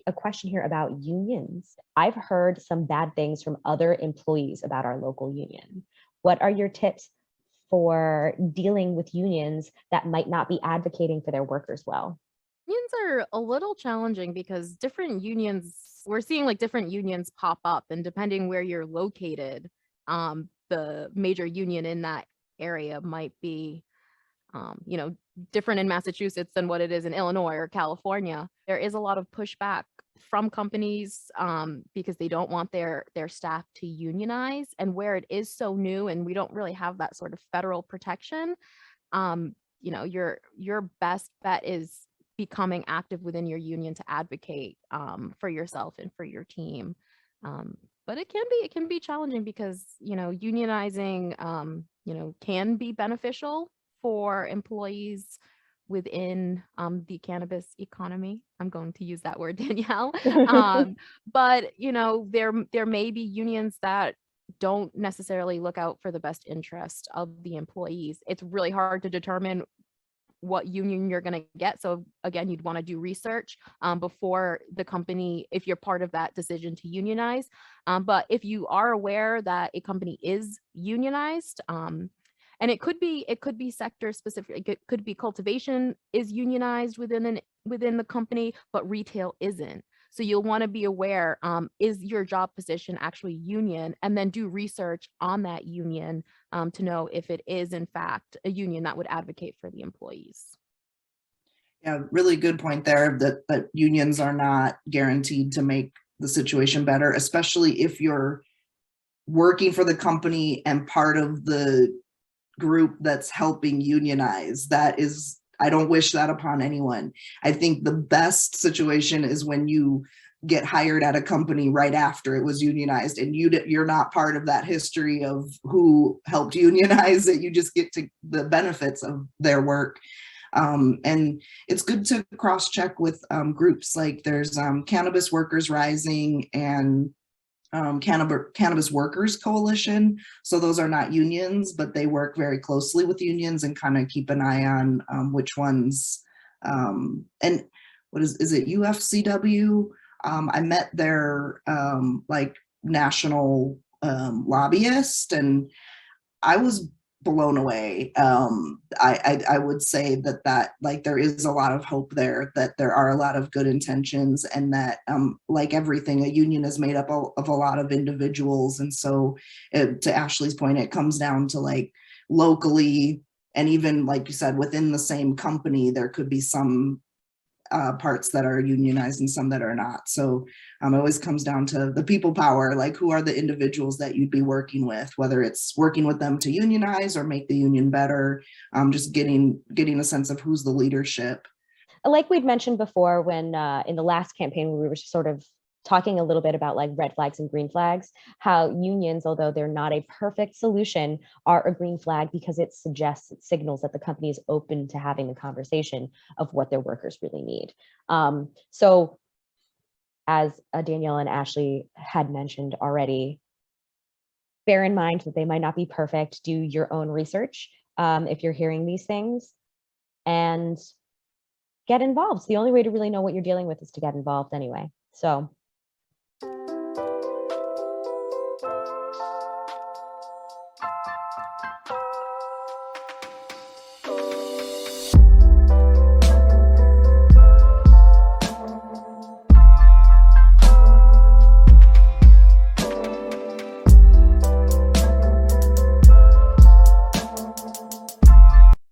a question here about unions. I've heard some bad things from other employees about our local union. What are your tips for dealing with unions that might not be advocating for their workers well? Unions are a little challenging because different unions, we're seeing like different unions pop up, and depending where you're located, the major union in that area might be, you know, different in Massachusetts than what it is in Illinois or California. There is a lot of pushback from companies because they don't want their staff to unionize, and where it is so new and we don't really have that sort of federal protection, you know, your best bet is becoming active within your union to advocate for yourself and for your team. But it can be challenging because, you know, unionizing, you know, can be beneficial for employees within the cannabis economy. I'm going to use that word, Danielle. But you know, there may be unions that don't necessarily look out for the best interest of the employees. It's really hard to determine what union you're going to get. So again, you'd want to do research before the company, if you're part of that decision to unionize. But if you are aware that a company is unionized, and it could be sector specific, it could be cultivation is unionized within the company, but retail isn't. So you'll want to be aware, is your job position actually union, and then do research on that union to know if it is in fact a union that would advocate for the employees. Yeah, really good point there, that unions are not guaranteed to make the situation better, especially if you're working for the company and part of the group that's helping unionize. That is, I don't wish that upon anyone. I think the best situation is when you get hired at a company right after it was unionized and you're not part of that history of who helped unionize it. You just get to the benefits of their work. And it's good to cross-check with groups like there's Cannabis Workers Rising and Cannabis Workers Coalition. So those are not unions, but they work very closely with unions and kind of keep an eye on which ones. And what is it, UFCW? I met their like national lobbyist, and I was blown away. I would say that like there is a lot of hope there, that there are a lot of good intentions, and that like everything, a union is made up of a lot of individuals. And so to Ashley's point, it comes down to like locally, and even like you said, within the same company, there could be some parts that are unionized and some that are not. So it always comes down to the people power, like who are the individuals that you'd be working with, whether it's working with them to unionize or make the union better, just getting a sense of who's the leadership. Like we'd mentioned before, when in the last campaign, we were sort of talking a little bit about like red flags and green flags, how unions, although they're not a perfect solution, are a green flag because it suggests, it signals that the company is open to having a conversation of what their workers really need. So as Danielle and Ashley had mentioned already, bear in mind that they might not be perfect. Do your own research if you're hearing these things, and get involved. The only way to really know what you're dealing with is to get involved anyway. So